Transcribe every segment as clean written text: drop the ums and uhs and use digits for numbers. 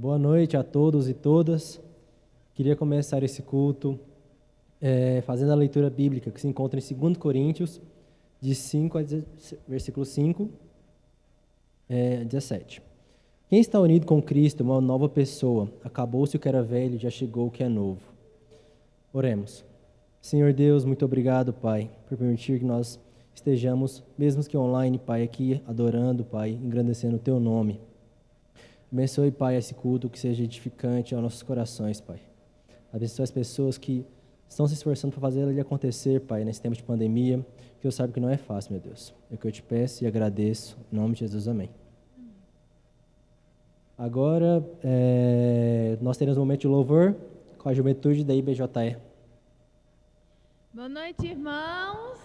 Boa noite a todos e todas. Queria começar esse culto fazendo a leitura bíblica que se encontra em 2 Coríntios, versículo 5, 17. Quem está unido com Cristo é uma nova pessoa. Acabou-se o que era velho, já chegou o que é novo. Oremos. Senhor Deus, muito obrigado, Pai, por permitir que nós estejamos, mesmo que online, Pai, aqui adorando, Pai, engrandecendo o Teu nome. Abençoe, Pai, esse culto que seja edificante aos nossos corações, Pai. Abençoe as pessoas que estão se esforçando para fazer ele acontecer, Pai, nesse tempo de pandemia, que eu sabe que não é fácil, meu Deus. É o que eu te peço e agradeço. Em nome de Jesus, amém. Agora, nós teremos um momento de louvor com a juventude da IBJE. Boa noite, irmãos.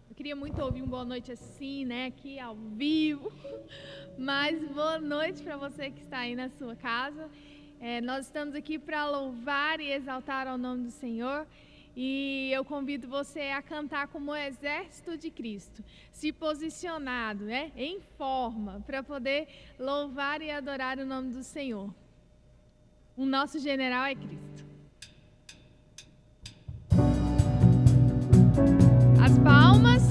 Eu queria muito ouvir um boa noite assim, né, aqui ao vivo. Mas boa noite para você que está aí na sua casa. Nós estamos aqui para louvar e exaltar ao nome do Senhor. E eu convido você a cantar como o exército de Cristo, se posicionado, né, em forma, para poder louvar e adorar o nome do Senhor. O nosso general é Cristo. As palmas.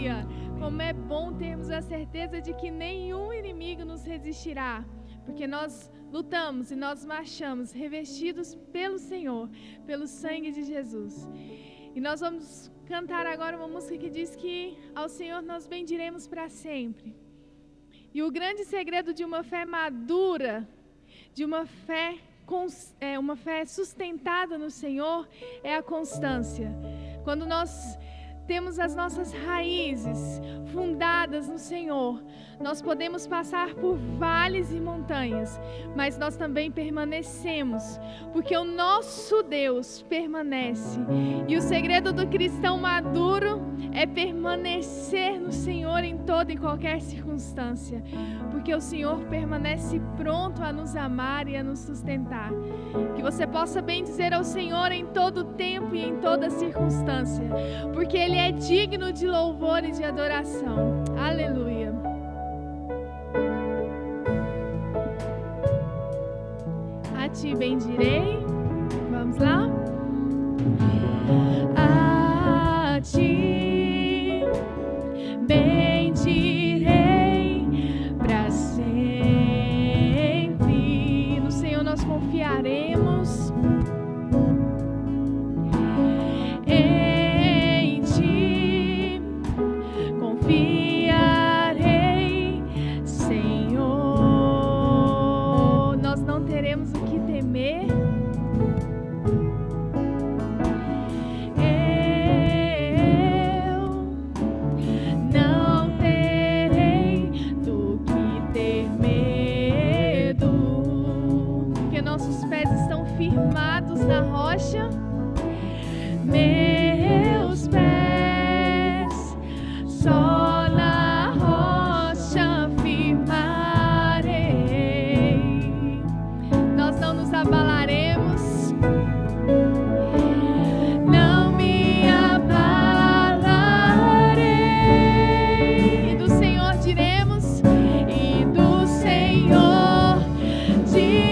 Aleluia! Como é bom termos a certeza de que nenhum inimigo nos resistirá, porque nós lutamos e nós marchamos revestidos pelo Senhor, pelo sangue de Jesus. E nós vamos cantar agora uma música que diz que ao Senhor nós bendiremos para sempre. E o grande segredo de uma fé madura, de uma fé sustentada no Senhor, é a constância. Quando nós temos as nossas raízes fundadas no Senhor, nós podemos passar por vales e montanhas, mas nós também permanecemos, porque o nosso Deus permanece. E o segredo do cristão maduro é permanecer no Senhor em toda e qualquer circunstância, porque o Senhor permanece pronto a nos amar e a nos sustentar. Que você possa bendizer ao Senhor em todo tempo e em toda circunstância, porque Ele é digno de louvor e de adoração. Aleluia. A ti bendirei. Vamos lá? A ti bendirei para sempre. No Senhor nós confiaremos. Em ti confiarei, Senhor. Nós não teremos o que temer. Firmados na rocha, meus pés só na rocha firmarei. Nós não nos abalaremos, não me abalarei. E do Senhor diremos, e do Senhor direi.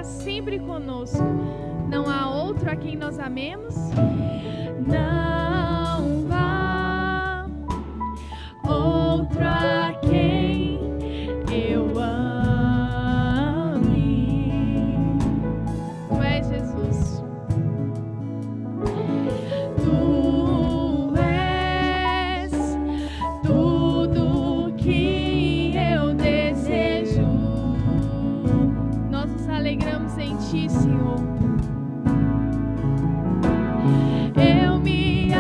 Sempre conosco. Não há outro a quem nós amemos. Não há outro a quem eu ame. Tu és Jesus. Tu és tudo que eu desejo. Nós nos alegramos em ti, Senhor. Eu me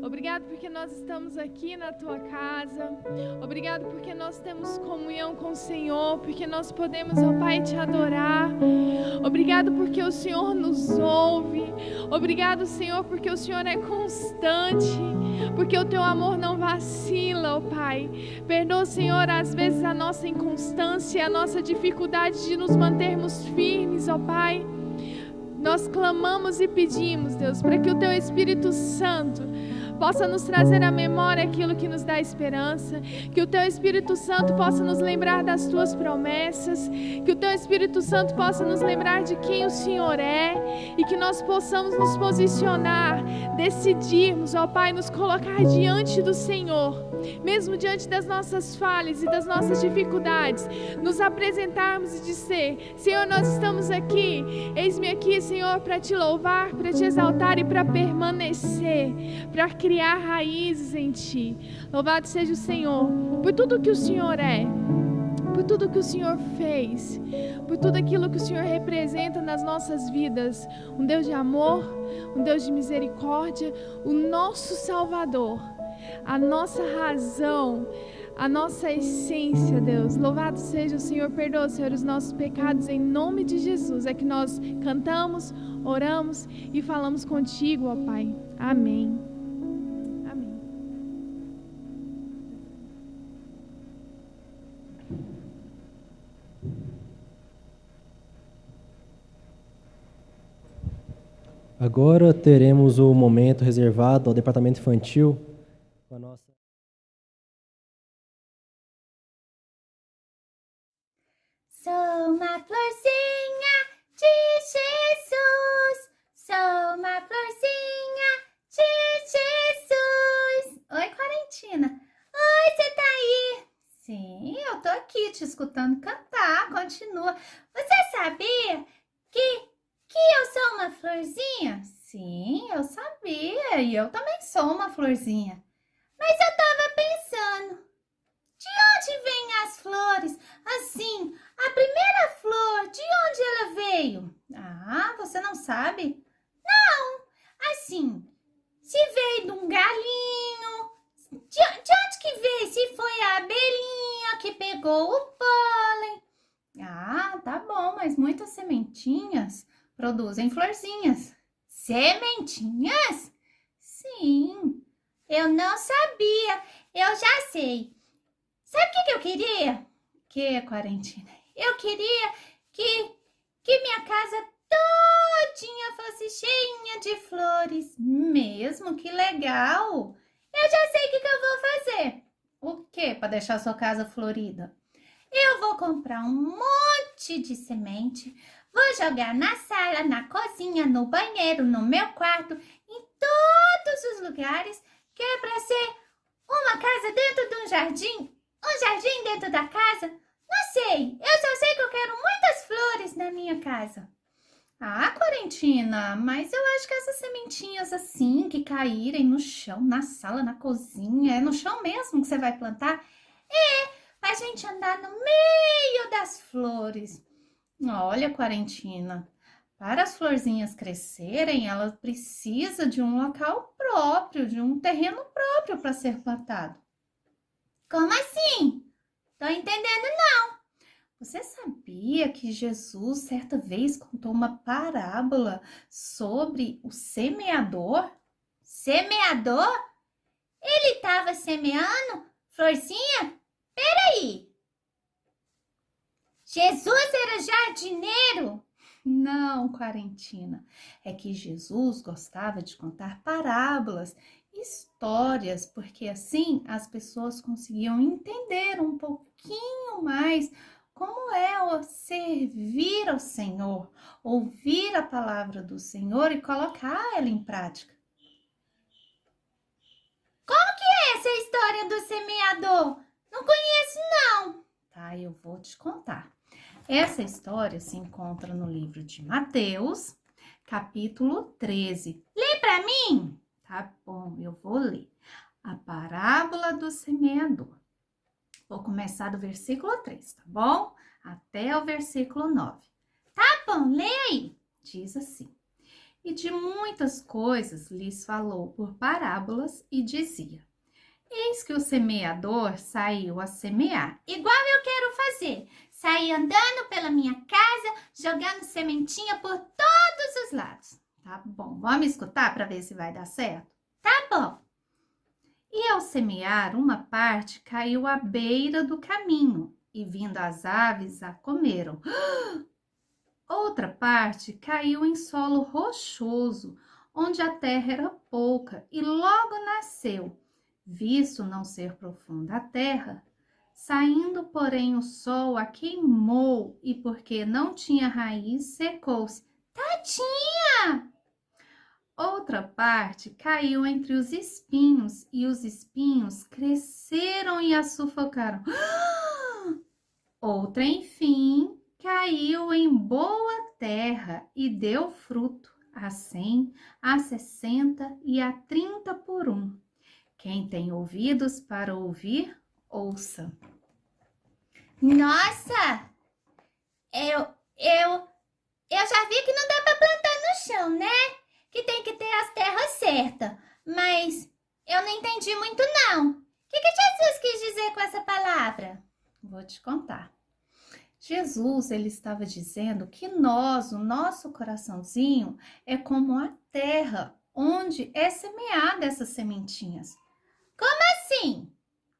Obrigado porque nós estamos aqui na Tua casa. Obrigado porque nós temos comunhão com o Senhor, porque nós podemos, ó Pai, Te adorar. Obrigado porque o Senhor nos ouve. Obrigado, Senhor, porque o Senhor é constante, porque o Teu amor não vacila, ó Pai. Perdoa, Senhor, às vezes a nossa inconstância, a nossa dificuldade de nos mantermos firmes, ó Pai. Nós clamamos e pedimos, Deus, para que o Teu Espírito Santo possa nos trazer à memória aquilo que nos dá esperança, que o Teu Espírito Santo possa nos lembrar das Tuas promessas, que o Teu Espírito Santo possa nos lembrar de quem o Senhor é e que nós possamos nos posicionar, decidirmos, ó Pai, nos colocar diante do Senhor, mesmo diante das nossas falhas e das nossas dificuldades, nos apresentarmos e dizer: Senhor, nós estamos aqui, eis-me aqui, Senhor, para Te louvar, para Te exaltar e para permanecer, para criar raízes em Ti. Louvado seja o Senhor por tudo que o Senhor é, por tudo que o Senhor fez, por tudo aquilo que o Senhor representa nas nossas vidas. Um Deus de amor, um Deus de misericórdia, o nosso Salvador, a nossa razão, a nossa essência, Deus. Louvado seja o Senhor. Perdoa, Senhor, os nossos pecados em nome de Jesus. É que nós cantamos, oramos e falamos contigo, ó Pai. Amém. Amém. Agora teremos o momento reservado ao departamento infantil com a nossa. Sou uma florzinha de Jesus, sou uma florzinha de Jesus. Oi, Quarentina. Oi, você tá aí? Sim, eu tô aqui te escutando cantar, continua. Você sabia que eu sou uma florzinha? Sim, eu sabia, e eu também sou uma florzinha. Mas eu tava pensando, de onde vêm as flores? Assim, a primeira flor, de onde ela veio? Ah, você não sabe? Não, assim, se veio de um galinho, de onde que veio? Se foi a abelhinha que pegou o pólen. Ah, tá bom, mas muitas sementinhas produzem florzinhas. Sementinhas? Sim, eu não sabia, eu já sei. Sabe o que eu queria? Que, Quarentina? Eu queria que minha casa todinha fosse cheinha de flores. Mesmo, que legal! Eu já sei o que eu vou fazer. O quê para deixar sua casa florida? Eu vou comprar um monte de semente, vou jogar na sala, na cozinha, no banheiro, no meu quarto, em todos os lugares, que é para ser uma casa dentro de um jardim. Um jardim dentro da casa? Não sei, eu só sei que eu quero muitas flores na minha casa. Ah, Quarentina, mas eu acho que essas sementinhas assim, que caírem no chão, na sala, na cozinha, é no chão mesmo que você vai plantar? É, pra gente andar no meio das flores. Olha, Quarentina, para as florzinhas crescerem, ela precisa de um local próprio, de um terreno próprio para ser plantado. Como assim? Tô entendendo, não. Você sabia que Jesus, certa vez, contou uma parábola sobre o semeador? Semeador? Ele estava semeando florzinha? Peraí. Jesus era jardineiro? Não, Quarentina. É que Jesus gostava de contar parábolas, histórias, porque assim as pessoas conseguiam entender um pouquinho mais como é servir ao Senhor, ouvir a palavra do Senhor e colocar ela em prática. Como que é essa história do semeador? Não conheço, não. Tá, eu vou te contar. Essa história se encontra no livro de Mateus, capítulo 13. Lê para mim? Tá bom, eu vou ler. A parábola do semeador. Vou começar do versículo 3, tá bom? Até o versículo 9. Tá bom, lê aí. Diz assim: e de muitas coisas lhes falou por parábolas e dizia: Eis que o semeador saiu a semear. Igual eu quero fazer. Sair andando pela minha casa, jogando sementinha por todos os lados. Tá bom, vamos escutar para ver se vai dar certo? Tá bom. E ao semear, uma parte caiu à beira do caminho, e vindo as aves a comeram. Outra parte caiu em solo rochoso, onde a terra era pouca, e logo nasceu, visto não ser profunda a terra. Saindo, porém, o sol a queimou, e porque não tinha raiz, secou-se. Tadinha! Outra parte caiu entre os espinhos, e os espinhos cresceram e a sufocaram. Outra, enfim, caiu em boa terra e deu fruto, a 100, a 60 e a 30 por um. Quem tem ouvidos para ouvir, ouça. Nossa! Eu já vi que não dá para plantar no chão, né? Que tem que ter as terras certas. Mas eu não entendi muito, não. O que Jesus quis dizer com essa palavra? Vou te contar. Jesus, ele estava dizendo que nós, o nosso coraçãozinho, é como a terra onde é semeada essas sementinhas. Como assim?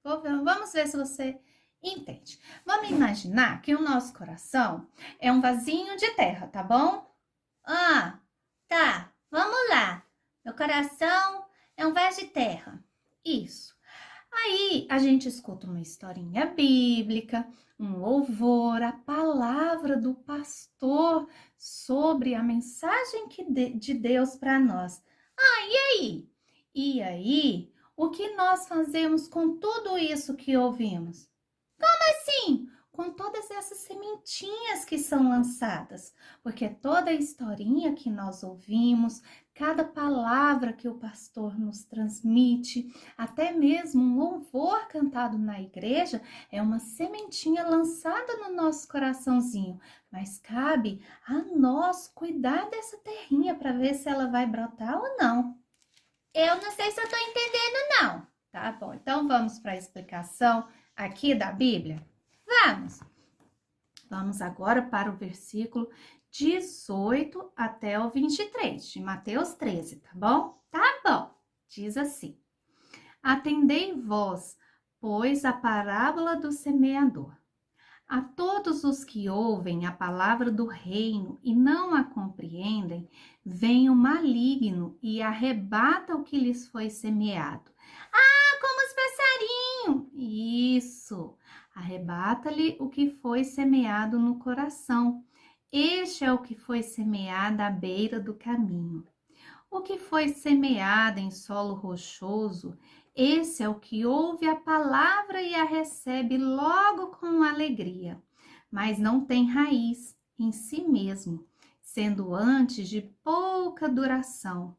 Vamos ver se você entende. Vamos imaginar que o nosso coração é um vasinho de terra, tá bom? Ah, tá. Vamos lá. Meu coração é um vaso de terra. Isso. Aí a gente escuta uma historinha bíblica, um louvor, a palavra do pastor sobre a mensagem de Deus para nós. E aí? E aí, o que nós fazemos com tudo isso que ouvimos? Assim? Com todas essas sementinhas que são lançadas, porque toda a historinha que nós ouvimos, cada palavra que o pastor nos transmite, até mesmo um louvor cantado na igreja, é uma sementinha lançada no nosso coraçãozinho, mas cabe a nós cuidar dessa terrinha para ver se ela vai brotar ou não. Eu não sei se eu tô entendendo, não. Tá bom, então vamos para a explicação aqui da Bíblia? Vamos agora para o versículo 18 até o 23, de Mateus 13, tá bom? Tá bom. Diz assim: Atendei vós, pois, a parábola do semeador. A todos os que ouvem a palavra do reino e não a compreendem, vem o maligno e arrebata o que lhes foi semeado. Como os passarinhos. Isso! Arrebata-lhe o que foi semeado no coração. Este é o que foi semeado à beira do caminho. O que foi semeado em solo rochoso, esse é o que ouve a palavra e a recebe logo com alegria, mas não tem raiz em si mesmo, sendo antes de pouca duração.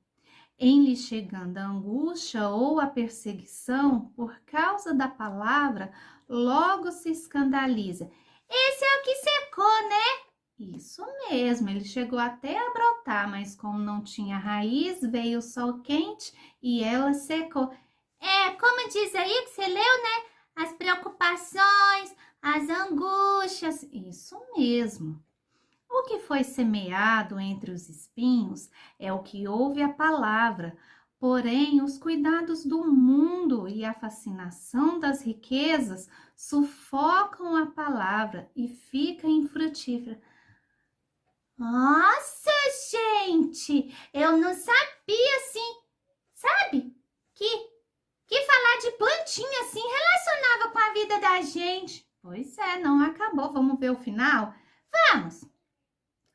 Em lhe chegando a angústia ou a perseguição por causa da palavra, logo se escandaliza. Esse é o que secou, né? Isso mesmo, ele chegou até a brotar, mas como não tinha raiz, veio o sol quente e ela secou. Como diz aí que você leu, né? As preocupações, as angústias. Isso mesmo. O que foi semeado entre os espinhos é o que ouve a palavra, porém os cuidados do mundo e a fascinação das riquezas sufocam a palavra e fica infrutífera. Nossa, gente! Eu não sabia assim, sabe? Que falar de plantinha assim relacionava com a vida da gente. Pois é, não acabou. Vamos ver o final? Vamos!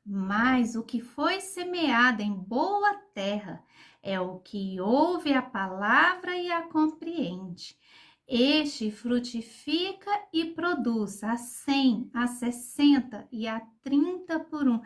Mas o que foi semeado em boa terra é o que ouve a palavra e a compreende. Este frutifica e produz a 100, a 60 e a 30 por um.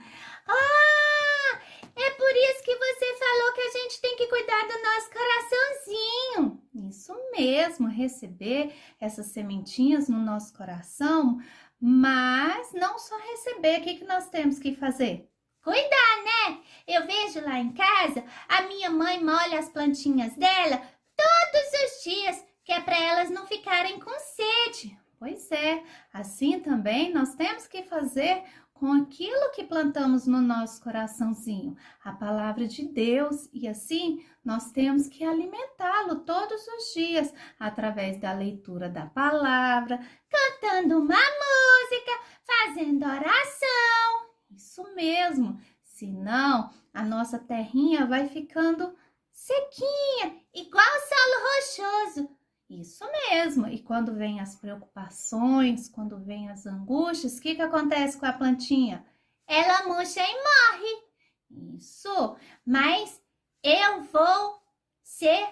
É por isso que você falou que a gente tem que cuidar do nosso coraçãozinho. Isso mesmo, receber essas sementinhas no nosso coração, mas não só receber, o que nós temos que fazer? cuidar, né? Eu vejo lá em casa, a minha mãe molha as plantinhas dela todos os dias, que é para elas não ficarem com sede. Pois é, assim também nós temos que fazer com aquilo que plantamos no nosso coraçãozinho, a palavra de Deus, e assim nós temos que alimentá-lo todos os dias, através da leitura da palavra, Cantando uma música, fazendo oração. isso mesmo, senão a nossa terrinha vai ficando Sequinha, igual solo rochoso. isso mesmo. E quando vem as preocupações, quando vem as angústias, o que acontece com a plantinha? Ela murcha e morre. Isso, Mas eu vou ser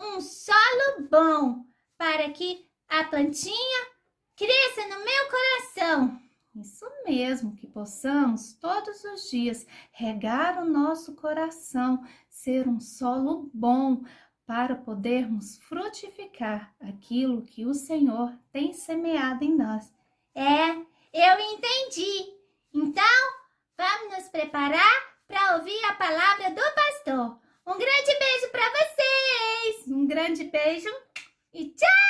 um solo bom para que a plantinha cresça no meu coração. isso mesmo, que possamos todos os dias regar o nosso coração, ser um solo bom para podermos frutificar aquilo que o Senhor tem semeado em nós. Eu entendi. Então, vamos nos preparar para ouvir a palavra do pastor. Um grande beijo para vocês. Um grande beijo E tchau!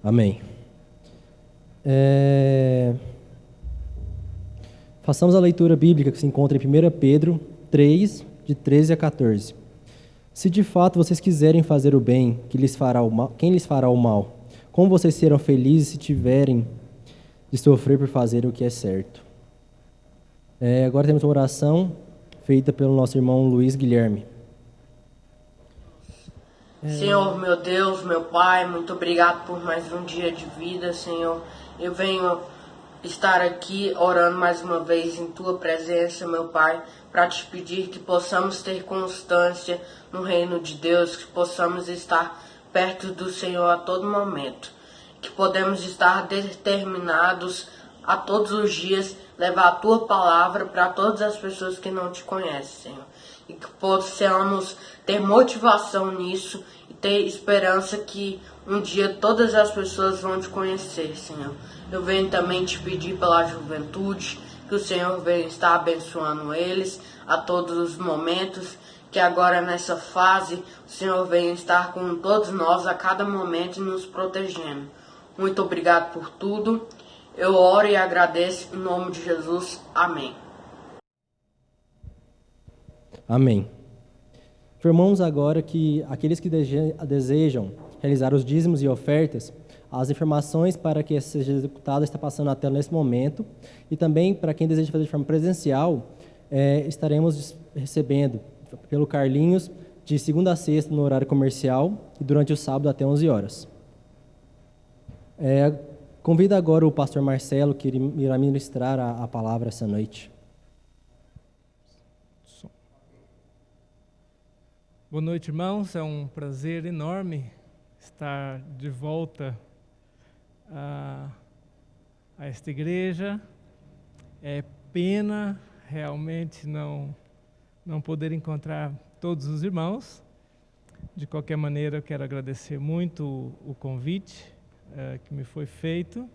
Amém. Façamos a leitura bíblica que se encontra em 1 Pedro 3, de 13 a 14. Se de fato vocês quiserem fazer o bem, quem lhes fará o mal? Como vocês serão felizes se tiverem de sofrer por fazer o que é certo? Agora temos uma oração feita pelo nosso irmão Luiz Guilherme. Senhor, meu Deus, meu Pai, muito obrigado por mais um dia de vida, Senhor. Eu venho estar aqui orando mais uma vez em Tua presença, meu Pai, para Te pedir que possamos ter constância no reino de Deus, que possamos estar perto do Senhor a todo momento, que podemos estar determinados a todos os dias levar a tua palavra para todas as pessoas que não te conhecem, Senhor. E que possamos ter motivação nisso e ter esperança que um dia todas as pessoas vão te conhecer, Senhor. Eu venho também te pedir pela juventude, que o Senhor venha estar abençoando eles a todos os momentos, que agora nessa fase o Senhor venha estar com todos nós a cada momento e nos protegendo. Muito obrigado por tudo. Eu oro e agradeço em nome de Jesus. Amém. Amém. Informamos agora que aqueles que desejam realizar os dízimos e ofertas, as informações para que seja executado está passando na tela nesse momento, e também para quem deseja fazer de forma presencial, estaremos recebendo pelo Carlinhos de segunda a sexta no horário comercial e durante o sábado até 11 horas. Convido agora o pastor Marcelo, que irá ministrar a palavra essa noite. Boa noite, irmãos. É um prazer enorme estar de volta a esta igreja. É pena realmente não poder encontrar todos os irmãos. De qualquer maneira, eu quero agradecer muito o convite que me foi feito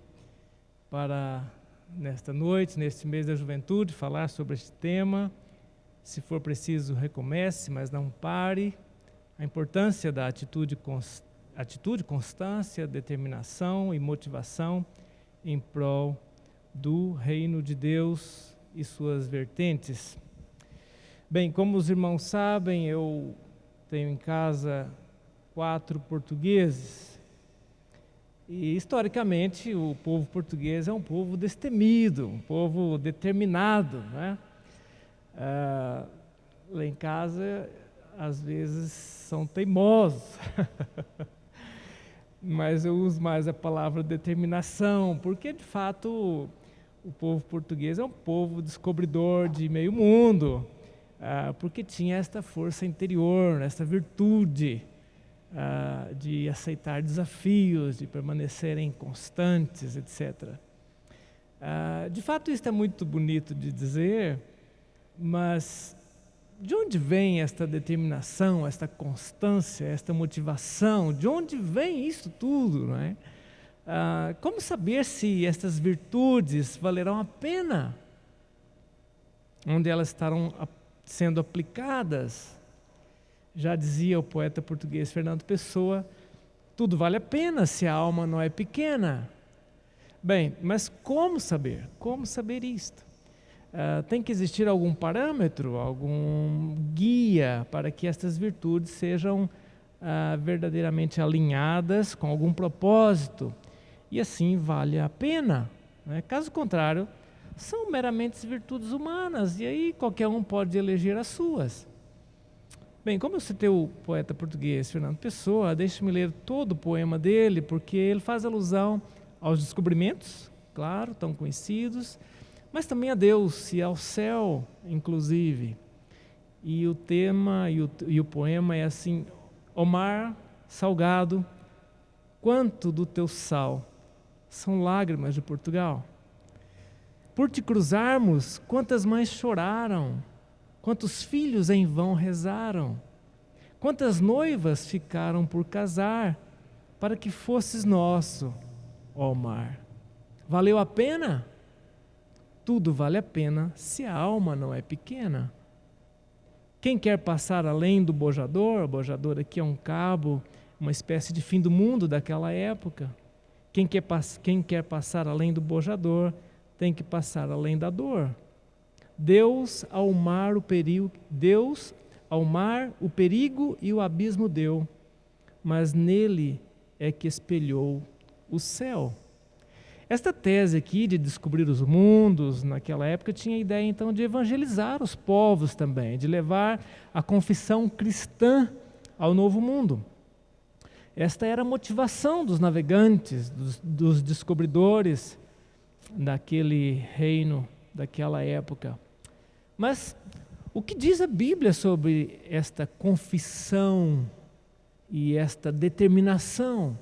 para, nesta noite, neste mês da juventude, falar sobre este tema. Se for preciso, recomece, mas não pare. A importância da atitude, constância, determinação e motivação em prol do reino de Deus e suas vertentes. Bem, como os irmãos sabem, eu tenho em casa 4 portugueses. E, historicamente, o povo português é um povo destemido, um povo determinado, né? Lá em casa, às vezes, são teimosos. Mas eu uso mais a palavra determinação, porque, de fato, o povo português é um povo descobridor de meio mundo, porque tinha esta força interior, esta virtude de aceitar desafios, de permanecerem constantes, etc. De fato, isso é muito bonito de dizer, mas de onde vem esta determinação, esta constância, esta motivação? De onde vem isso tudo, não é? Como saber se estas virtudes valerão a pena? Onde elas estarão sendo aplicadas? Já dizia o poeta português Fernando Pessoa, tudo vale a pena se a alma não é pequena. Bem, mas como saber? Como saber isto? Tem que existir algum parâmetro, algum guia para que estas virtudes sejam verdadeiramente alinhadas com algum propósito e assim vale a pena, né? Caso contrário, são meramente virtudes humanas e aí qualquer um pode eleger as suas. Bem, como eu citei o poeta português Fernando Pessoa, deixe-me ler todo o poema dele, porque ele faz alusão aos descobrimentos, claro, tão conhecidos, mas também a Deus e ao céu, inclusive. E o tema e o poema é assim: ó mar salgado, quanto do teu sal são lágrimas de Portugal. Por te cruzarmos, quantas mães choraram, quantos filhos em vão rezaram, quantas noivas ficaram por casar, para que fosses nosso, ó mar. Valeu a pena? Tudo vale a pena se a alma não é pequena. Quem quer passar além do bojador, o bojador aqui é um cabo, uma espécie de fim do mundo daquela época. Quem quer passar além do bojador, tem que passar além da dor. Deus ao mar o perigo e o abismo deu, mas nele é que espelhou o céu. Esta tese aqui de descobrir os mundos, naquela época, tinha a ideia então de evangelizar os povos também, de levar a confissão cristã ao novo mundo. Esta era a motivação dos navegantes, dos descobridores daquele reino, daquela época. Mas o que diz a Bíblia sobre esta confissão e esta determinação?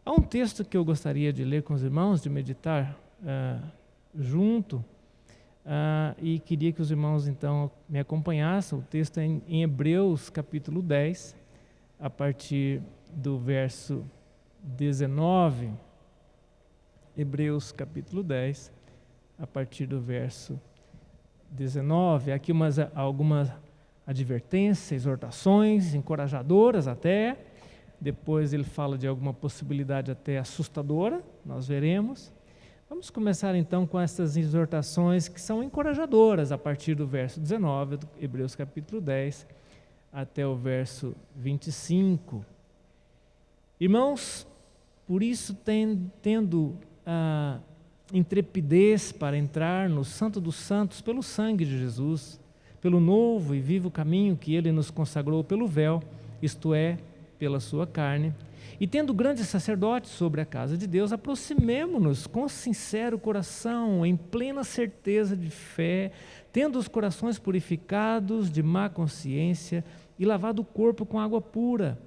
Há um texto que eu gostaria de ler com os irmãos, de meditar junto, e queria que os irmãos então me acompanhassem. O texto é em Hebreus capítulo 10, a partir do verso 19. Hebreus capítulo 10, a partir do verso 19. Aqui algumas advertências, exortações, encorajadoras até. Depois ele fala de alguma possibilidade até assustadora, nós veremos. Vamos começar então com essas exortações que são encorajadoras, a partir do verso 19, do Hebreus capítulo 10, até o verso 25. Irmãos, por isso tendo a intrepidez para entrar no Santo dos Santos pelo sangue de Jesus, pelo novo e vivo caminho que Ele nos consagrou pelo véu, isto é, pela sua carne, e tendo grande sacerdote sobre a casa de Deus, aproximemo-nos com sincero coração, em plena certeza de fé, tendo os corações purificados de má consciência e lavado o corpo com água pura.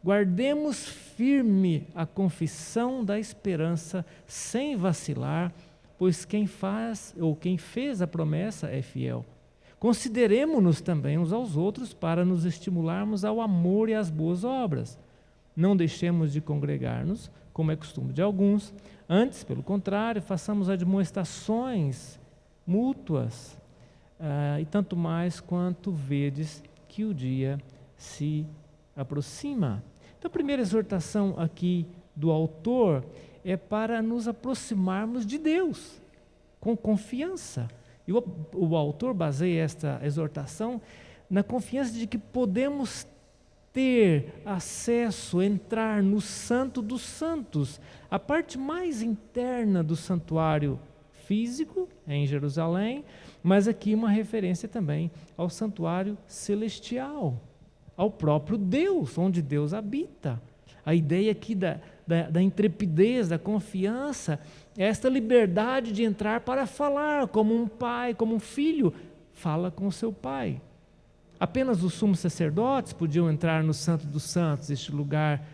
Guardemos firme a confissão da esperança sem vacilar, pois quem fez a promessa é fiel. Consideremo-nos também uns aos outros para nos estimularmos ao amor e às boas obras. Não deixemos de congregar-nos, como é costume de alguns, antes, pelo contrário, façamos admoestações mútuas, e tanto mais quanto vedes que o dia se aproxima. Então, a primeira exortação aqui do autor é para nos aproximarmos de Deus, com confiança. E o autor baseia esta exortação na confiança de que podemos ter acesso, entrar no Santo dos Santos, a parte mais interna do santuário físico, em Jerusalém, mas aqui uma referência também ao santuário celestial, ao próprio Deus, onde Deus habita. A ideia aqui da intrepidez, da confiança, é esta liberdade de entrar para falar, como um pai, como um filho, fala com o seu pai. Apenas os sumos sacerdotes podiam entrar no Santo dos Santos, este lugar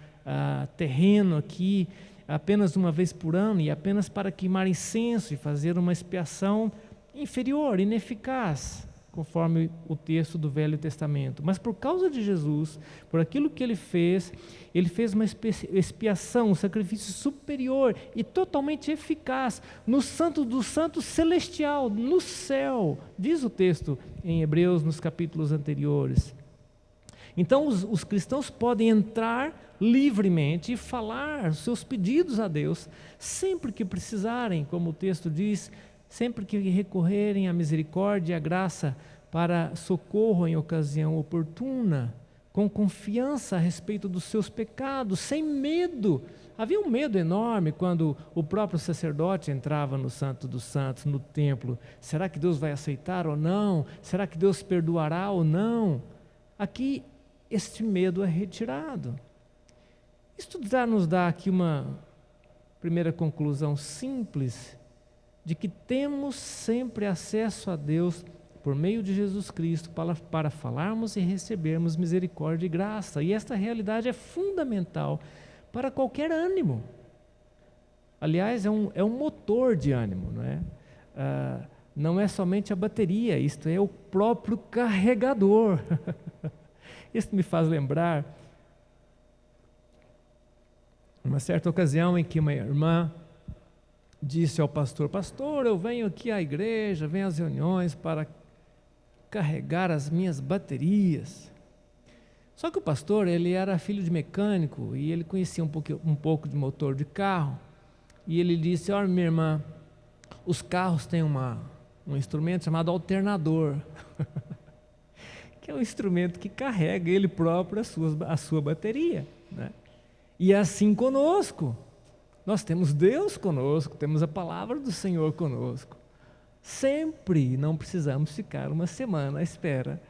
terreno aqui, apenas uma vez por ano, e apenas para queimar incenso e fazer uma expiação inferior, ineficaz, conforme o texto do Velho Testamento. Mas por causa de Jesus, por aquilo que ele fez uma expiação, um sacrifício superior e totalmente eficaz no Santo dos Santos celestial, no céu, diz o texto em Hebreus nos capítulos anteriores. Então os cristãos podem entrar livremente e falar seus pedidos a Deus, sempre que precisarem, como o texto diz, sempre que recorrerem à misericórdia e à graça para socorro em ocasião oportuna, com confiança a respeito dos seus pecados, sem medo. Havia um medo enorme quando o próprio sacerdote entrava no Santo dos Santos, no templo. Será que Deus vai aceitar ou não? Será que Deus perdoará ou não? Aqui, este medo é retirado. Isto nos dá aqui uma primeira conclusão simples, de que temos sempre acesso a Deus por meio de Jesus Cristo para falarmos e recebermos misericórdia e graça. E esta realidade é fundamental para qualquer ânimo. Aliás, é um motor de ânimo, não é? Não é somente a bateria, isto é o próprio carregador. Isso me faz lembrar uma certa ocasião em que uma irmã disse ao pastor: pastor, eu venho aqui à igreja, venho às reuniões para carregar as minhas baterias. Só que o pastor, ele era filho de mecânico e ele conhecia um pouco de motor de carro. E ele disse: olha, minha irmã, os carros têm um instrumento chamado alternador, que é um instrumento que carrega ele próprio a sua bateria, né? E é assim conosco. Nós temos Deus conosco, temos a palavra do Senhor conosco. Sempre não precisamos ficar uma semana à espera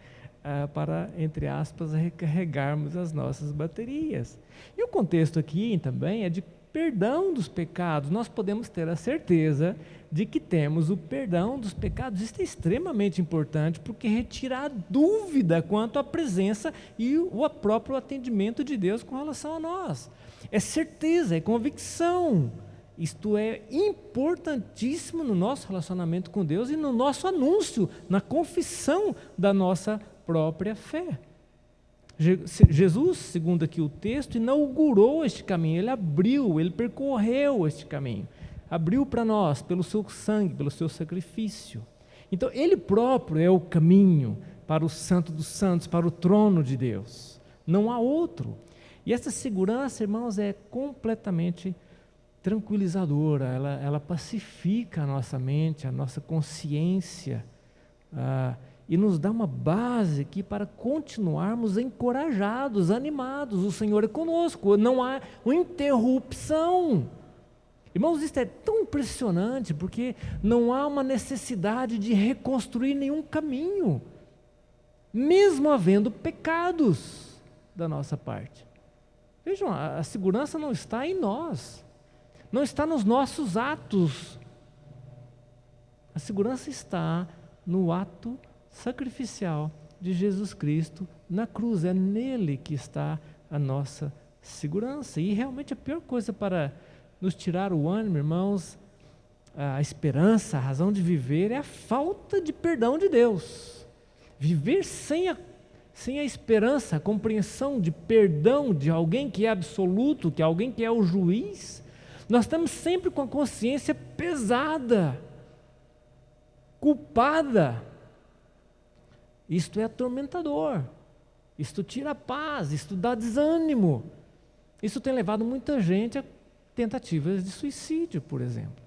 para, entre aspas, recarregarmos as nossas baterias. E o contexto aqui também é de perdão dos pecados. Nós podemos ter a certeza de que temos o perdão dos pecados. Isso é extremamente importante, porque retira a dúvida quanto à presença e o próprio atendimento de Deus com relação a nós. É certeza, é convicção Isto é importantíssimo no nosso relacionamento com Deus e no nosso anúncio, na confissão da nossa própria fé. Jesus, segundo aqui o texto, inaugurou este caminho, ele abriu, ele percorreu este caminho, abriu para nós pelo seu sangue, pelo seu sacrifício. Então, ele próprio é o caminho para o Santo dos Santos, para o trono de Deus. Não há outro. E essa segurança, irmãos, é completamente tranquilizadora, ela pacifica a nossa mente, a nossa consciência, e nos dá uma base aqui para continuarmos encorajados, animados. O Senhor é conosco, não há uma interrupção. Irmãos, isso é tão impressionante, porque não há uma necessidade de reconstruir nenhum caminho, mesmo havendo pecados da nossa parte. Vejam, a segurança não está em nós, não está nos nossos atos. A segurança está no ato sacrificial de Jesus Cristo na cruz. É nele que está a nossa segurança. E realmente a pior coisa para nos tirar o ânimo, irmãos, a esperança, a razão de viver, é a falta de perdão de Deus. Viver sem a esperança, a compreensão de perdão de alguém que é absoluto, que é alguém que é o juiz, nós estamos sempre com a consciência pesada, culpada. Isto é atormentador, isto tira a paz, isto dá desânimo. Isso tem levado muita gente a tentativas de suicídio, por exemplo.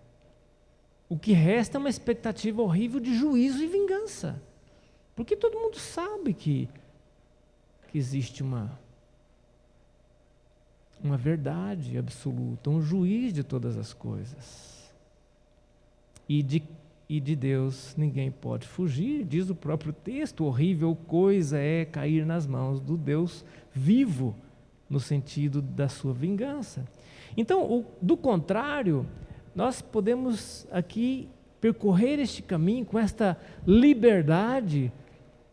O que resta é uma expectativa horrível de juízo e vingança, porque todo mundo sabe que existe uma verdade absoluta, um juiz de todas as coisas. E de Deus ninguém pode fugir, diz o próprio texto, horrível coisa é cair nas mãos do Deus vivo, no sentido da sua vingança. Então, do contrário, nós podemos aqui percorrer este caminho com esta liberdade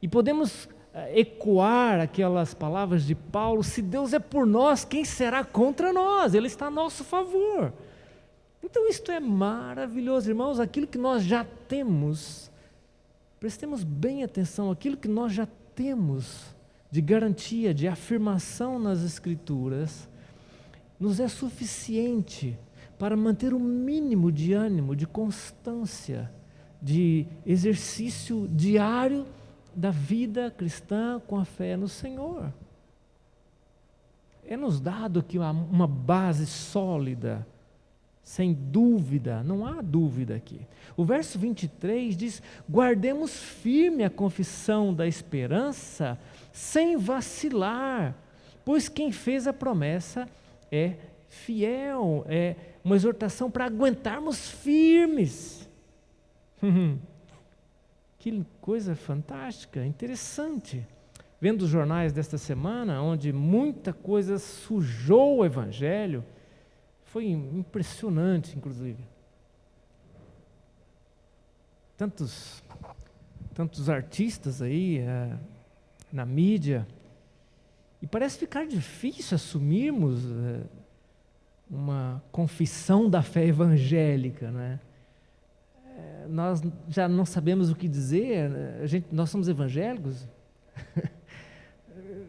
e podemos ecoar aquelas palavras de Paulo: se Deus é por nós, quem será contra nós? Ele está a nosso favor. Então isto é maravilhoso, irmãos. Aquilo que nós já temos, prestemos bem atenção, aquilo que nós já temos de garantia, de afirmação nas Escrituras, nos é suficiente para manter o mínimo de ânimo, de constância, de exercício diário da vida cristã com a fé no Senhor. É-nos dado aqui uma base sólida, sem dúvida, não há dúvida aqui. O verso 23 diz: guardemos firme a confissão da esperança, sem vacilar, pois quem fez a promessa é fiel. É uma exortação para aguentarmos firmes. Que coisa fantástica, interessante. Vendo os jornais desta semana, onde muita coisa sujou o Evangelho, foi impressionante, inclusive. Tantos artistas aí na mídia, e parece ficar difícil assumirmos uma confissão da fé evangélica, né? Nós já não sabemos o que dizer. Nós somos evangélicos?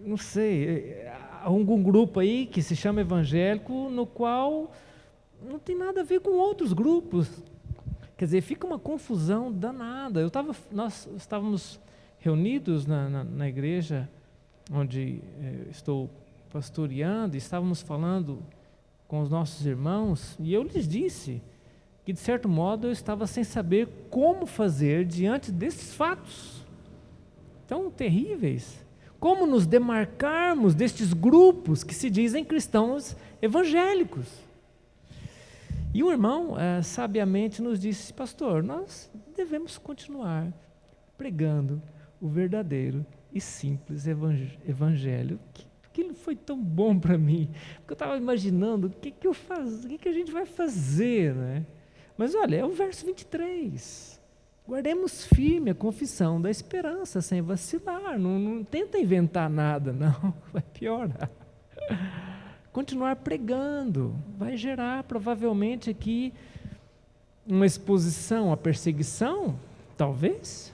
Não sei, há algum grupo aí que se chama evangélico, no qual não tem nada a ver com outros grupos. Quer dizer, fica uma confusão danada. Nós estávamos reunidos na igreja onde estou pastoreando, e estávamos falando com os nossos irmãos, e eu lhes disse que, de certo modo, eu estava sem saber como fazer diante desses fatos tão terríveis. Como nos demarcarmos destes grupos que se dizem cristãos evangélicos? E um irmão sabiamente nos disse: pastor, nós devemos continuar pregando o verdadeiro e simples evangelho. Aquilo foi tão bom para mim, porque eu estava imaginando o que a gente vai fazer, né? Mas olha, é o verso 23. Guardemos firme a confissão da esperança, sem vacilar. Não tenta inventar nada, não. Vai piorar. continuar pregando. Vai gerar provavelmente aqui uma exposição à perseguição, talvez.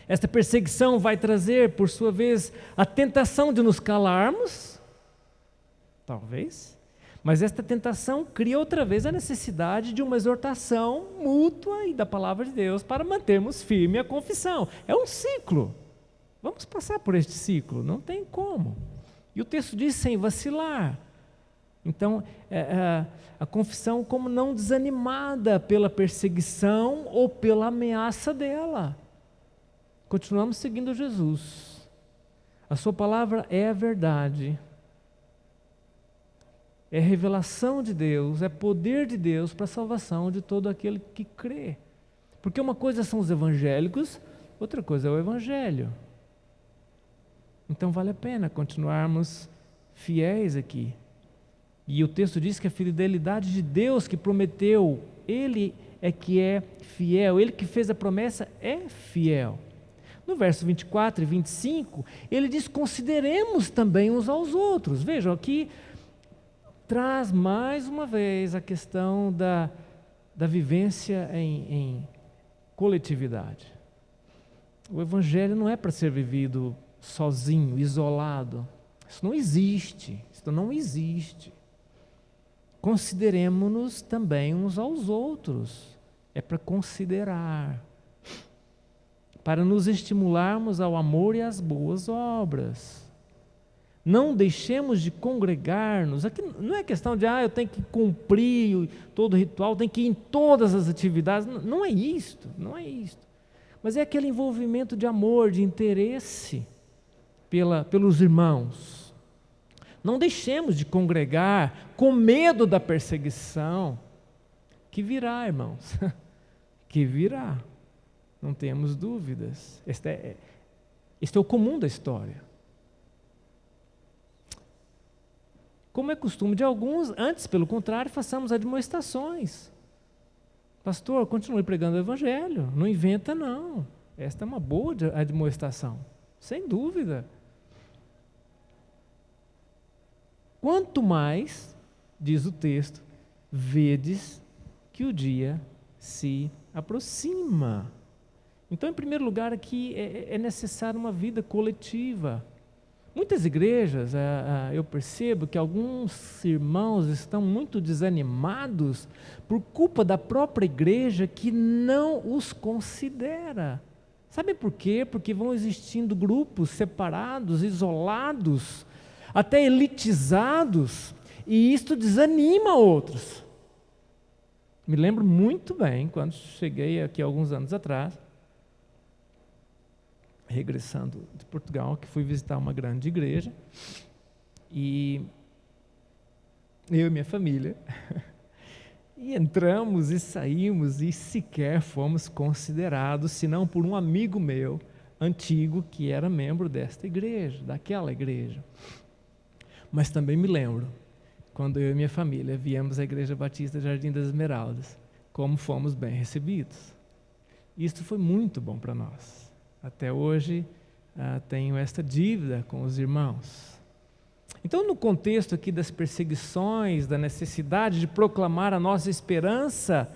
Esta perseguição vai trazer, por sua vez, a tentação de nos calarmos, talvez. Mas esta tentação cria outra vez a necessidade de uma exortação mútua e da palavra de Deus para mantermos firme a confissão. É um ciclo. Vamos passar por este ciclo, não tem como. E o texto diz sem vacilar. Então, a confissão como não desanimada pela perseguição ou pela ameaça dela. Continuamos seguindo Jesus. A sua palavra é a verdade. É revelação de Deus, é poder de Deus para a salvação de todo aquele que crê. Porque uma coisa são os evangélicos, outra coisa é o evangelho. Então vale a pena continuarmos fiéis aqui. E o texto diz que a fidelidade de Deus que prometeu, Ele é que é fiel, Ele que fez a promessa é fiel. No verso 24 e 25, ele diz: consideremos também uns aos outros. Vejam, aqui traz mais uma vez a questão da vivência em coletividade. O evangelho não é para ser vivido sozinho, isolado. Isso não existe. Consideremos-nos também uns aos outros. É para considerar. Para nos estimularmos ao amor e às boas obras. Não deixemos de congregar-nos. Aqui não é questão de, eu tenho que cumprir todo o ritual, tenho que ir em todas as atividades. Não é isto. Mas é aquele envolvimento de amor, de interesse pelos irmãos. Não deixemos de congregar com medo da perseguição, que virá, irmãos, que virá. Não temos dúvidas. Este é o comum da história. Como é costume de alguns, antes, pelo contrário, façamos admoestações. Pastor, continue pregando o evangelho, não inventa não. Esta é uma boa admoestação, sem dúvida. Quanto mais, diz o texto, vedes que o dia se aproxima. Então, em primeiro lugar, aqui é necessário uma vida coletiva. Muitas igrejas, eu percebo que alguns irmãos estão muito desanimados por culpa da própria igreja que não os considera. Sabe por quê? Porque vão existindo grupos separados, isolados, até elitizados, e isto desanima outros. Me lembro muito bem, quando cheguei aqui alguns anos atrás, regressando de Portugal, que fui visitar uma grande igreja, e eu e minha família, e entramos e saímos e sequer fomos considerados, senão por um amigo meu, antigo, que era membro desta igreja, daquela igreja. Mas também me lembro, quando eu e minha família viemos à Igreja Batista Jardim das Esmeraldas, como fomos bem recebidos. Isto foi muito bom para nós. Até hoje tenho esta dívida com os irmãos. Então, no contexto aqui das perseguições, da necessidade de proclamar a nossa esperança,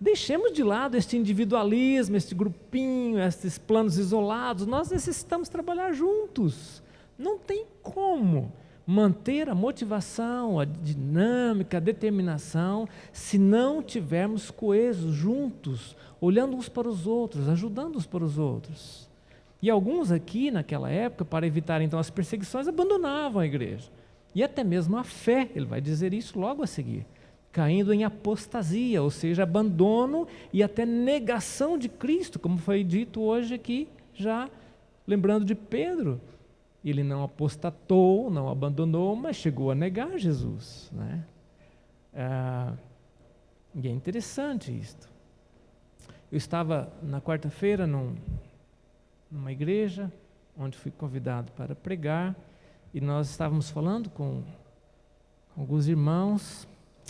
deixemos de lado este individualismo, este grupinho, estes planos isolados. Nós necessitamos trabalhar juntos. Não tem como manter a motivação, a dinâmica, a determinação, se não tivermos coesos, juntos, olhando uns para os outros, ajudando uns para os outros. E alguns aqui, naquela época, para evitar então as perseguições, abandonavam a igreja. E até mesmo a fé, ele vai dizer isso logo a seguir, caindo em apostasia, ou seja, abandono e até negação de Cristo, como foi dito hoje aqui, já lembrando de Pedro. Ele não apostatou, não abandonou, mas chegou a negar Jesus, né? E é interessante isto. Eu estava na quarta-feira numa igreja, onde fui convidado para pregar, e nós estávamos falando com alguns irmãos,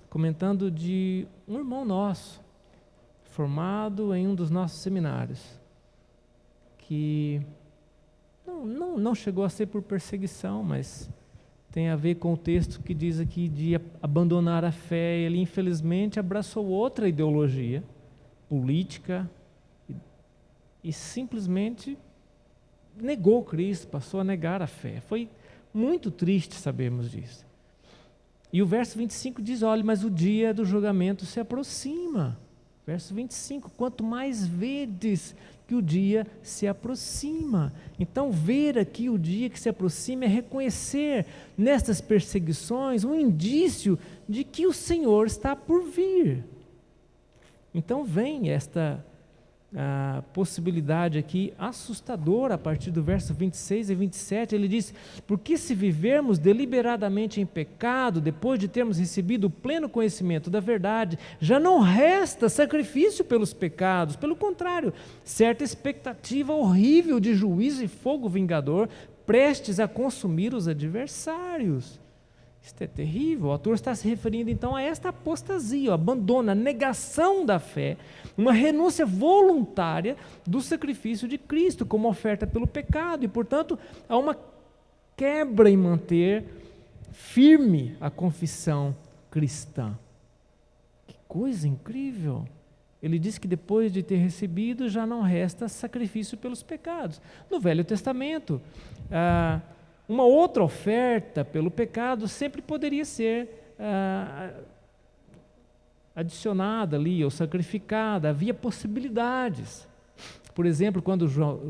comentando de um irmão nosso, formado em um dos nossos seminários, que não chegou a ser por perseguição, mas tem a ver com o texto que diz aqui de abandonar a fé. Ele, infelizmente, abraçou outra ideologia política e simplesmente negou Cristo, passou a negar a fé. Foi muito triste sabermos disso. E o verso 25 diz, olha, mas o dia do julgamento se aproxima. Verso 25, quanto mais vedes que o dia se aproxima. Então, ver aqui o dia que se aproxima é reconhecer nestas perseguições um indício de que o Senhor está por vir. Então, vem esta possibilidade aqui assustadora a partir do verso 26 e 27, ele diz, porque se vivermos deliberadamente em pecado, depois de termos recebido o pleno conhecimento da verdade, já não resta sacrifício pelos pecados, pelo contrário, certa expectativa horrível de juízo e fogo vingador, prestes a consumir os adversários. Isto é terrível. O autor está se referindo então a esta apostasia, o abandono, a negação da fé, uma renúncia voluntária do sacrifício de Cristo como oferta pelo pecado e, portanto, há uma quebra em manter firme a confissão cristã. Que coisa incrível! Ele diz que depois de ter recebido já não resta sacrifício pelos pecados. No Velho Testamento, uma outra oferta pelo pecado sempre poderia ser adicionada ali, ou sacrificada, havia possibilidades. Por exemplo, quando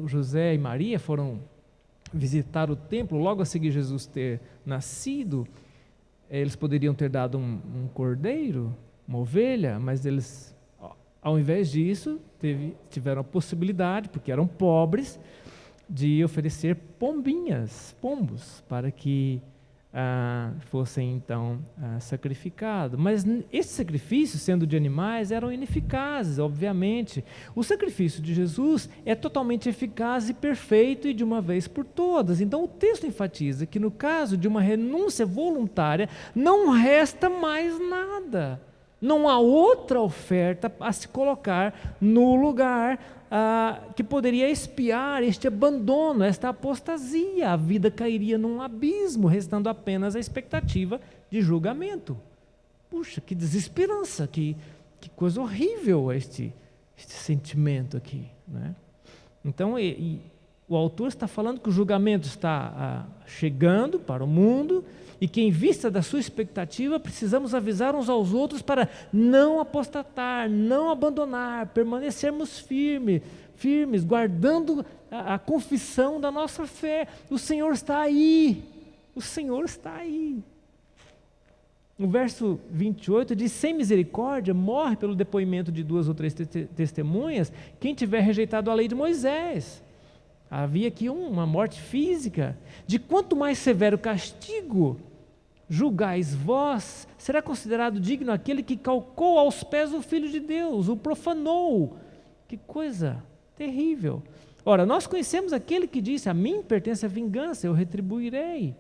José e Maria foram visitar o templo, logo a seguir Jesus ter nascido, eles poderiam ter dado um cordeiro, uma ovelha, mas eles, ao invés disso, tiveram a possibilidade, porque eram pobres, de oferecer pombos, para que fossem então sacrificados. Mas esses sacrifícios, sendo de animais, eram ineficazes, obviamente. O sacrifício de Jesus é totalmente eficaz e perfeito e de uma vez por todas. Então o texto enfatiza que no caso de uma renúncia voluntária, não resta mais nada. Não há outra oferta a se colocar no lugar que poderia expiar este abandono, esta apostasia. A vida cairia num abismo, restando apenas a expectativa de julgamento. Puxa, que desesperança, que coisa horrível este sentimento aqui, né? Então, o autor está falando que o julgamento está chegando para o mundo e que, em vista da sua expectativa, precisamos avisar uns aos outros para não apostatar, não abandonar, permanecermos firmes, guardando a confissão da nossa fé. O Senhor está aí, o Senhor está aí. No verso 28 diz, sem misericórdia, morre pelo depoimento de 2 ou 3 testemunhas, quem tiver rejeitado a lei de Moisés. Havia aqui uma morte física. De quanto mais severo castigo julgais vós, será considerado digno aquele que calcou aos pés o Filho de Deus, o profanou. Que coisa terrível. Ora, nós conhecemos aquele que disse, a mim pertence a vingança, eu retribuirei.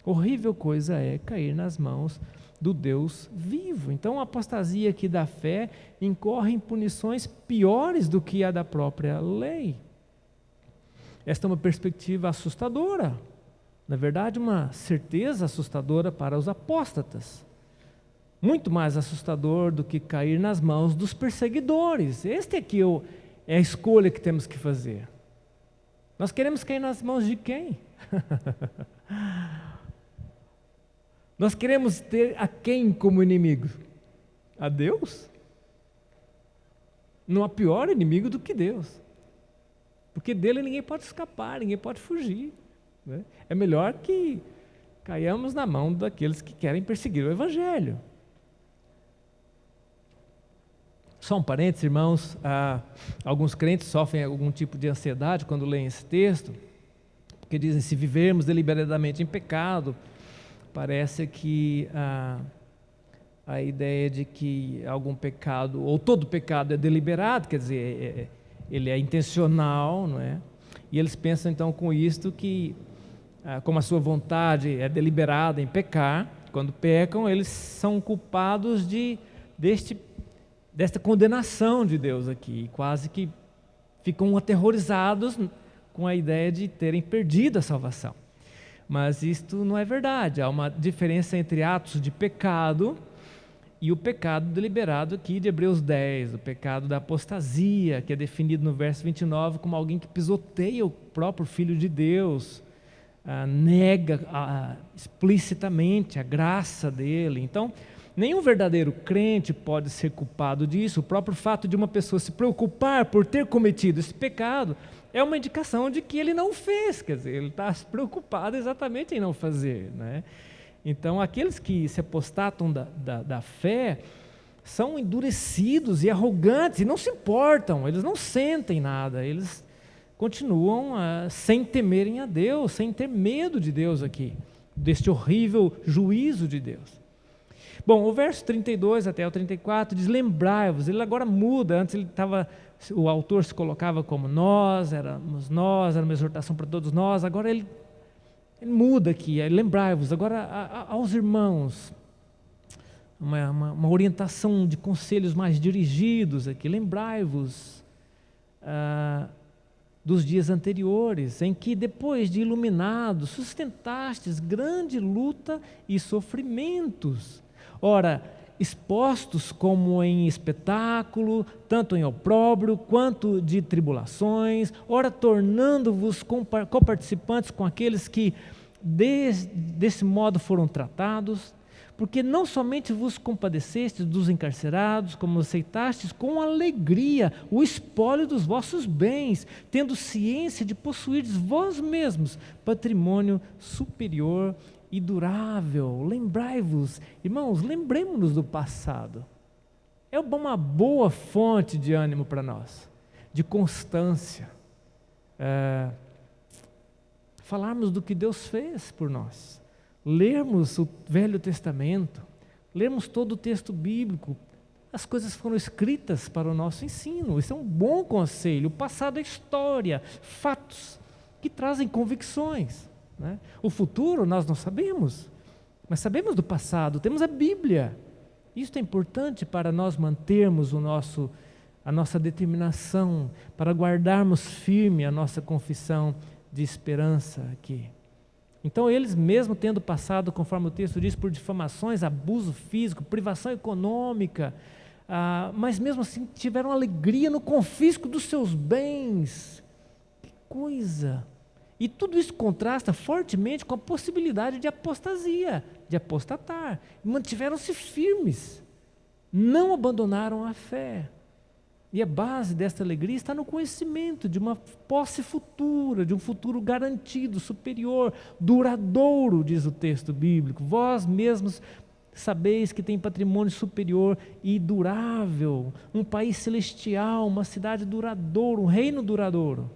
Horrível coisa é cair nas mãos do Deus vivo. Então a apostasia aqui da fé incorre em punições piores do que a da própria lei. Esta é uma perspectiva assustadora. Na verdade, uma certeza assustadora para os apóstatas. Muito mais assustador do que cair nas mãos dos perseguidores. Este aqui é a escolha que temos que fazer. Nós queremos cair nas mãos de quem? Nós queremos ter a quem como inimigo? A Deus? Não há pior inimigo do que Deus. Porque dele ninguém pode escapar, ninguém pode fugir, né? É melhor que caiamos na mão daqueles que querem perseguir o Evangelho. Só um parênteses, irmãos, alguns crentes sofrem algum tipo de ansiedade quando leem esse texto, porque dizem, se vivermos deliberadamente em pecado, parece que a ideia de que algum pecado, ou todo pecado é deliberado, quer dizer, ele é intencional, não é? E eles pensam então com isto que, como a sua vontade é deliberada em pecar, quando pecam, eles são culpados desta condenação de Deus aqui, quase que ficam aterrorizados com a ideia de terem perdido a salvação. Mas isto não é verdade. Há uma diferença entre atos de pecado e o pecado deliberado aqui de Hebreus 10, o pecado da apostasia, que é definido no verso 29 como alguém que pisoteia o próprio Filho de Deus, nega explicitamente a graça dele. Então, nenhum verdadeiro crente pode ser culpado disso. O próprio fato de uma pessoa se preocupar por ter cometido esse pecado é uma indicação de que ele não fez, quer dizer, ele está preocupado exatamente em não fazer, né? Então, aqueles que se apostatam da fé são endurecidos e arrogantes e não se importam, eles não sentem nada, eles continuam sem temerem a Deus, sem ter medo de Deus aqui, deste horrível juízo de Deus. Bom, o verso 32 até o 34 diz: lembrai-vos. Ele agora muda. Antes o autor se colocava como nós, era uma exortação para todos nós. Agora ele muda aqui, lembrai-vos. Agora aos irmãos, uma orientação de conselhos mais dirigidos aqui. Lembrai-vos dos dias anteriores, em que depois de iluminados, sustentastes grande luta e sofrimentos. Ora, expostos como em espetáculo, tanto em opróbrio quanto de tribulações, ora tornando-vos coparticipantes com aqueles que desse modo foram tratados, porque não somente vos compadecestes dos encarcerados, como aceitastes com alegria o espólio dos vossos bens, tendo ciência de possuirdes vós mesmos patrimônio superior e durável. Lembrai-vos, irmãos, lembremos-nos do passado. É uma boa fonte de ânimo para nós, de constância. Falarmos do que Deus fez por nós, lermos o Velho Testamento, lermos todo o texto bíblico. As coisas foram escritas para o nosso ensino, isso é um bom conselho. O passado é história, fatos que trazem convicções, né? O futuro nós não sabemos, mas sabemos do passado, temos a Bíblia. Isso é importante para nós mantermos a nossa determinação, para guardarmos firme a nossa confissão de esperança aqui. Então eles, mesmo tendo passado, conforme o texto diz, por difamações, abuso físico, privação econômica, mas mesmo assim tiveram alegria no confisco dos seus bens. Que coisa! E tudo isso contrasta fortemente com a possibilidade de apostasia, de apostatar. Mantiveram-se firmes, não abandonaram a fé. E a base desta alegria está no conhecimento de uma posse futura, de um futuro garantido, superior, duradouro, diz o texto bíblico. Vós mesmos sabeis que tem patrimônio superior e durável, um país celestial, uma cidade duradoura, um reino duradouro.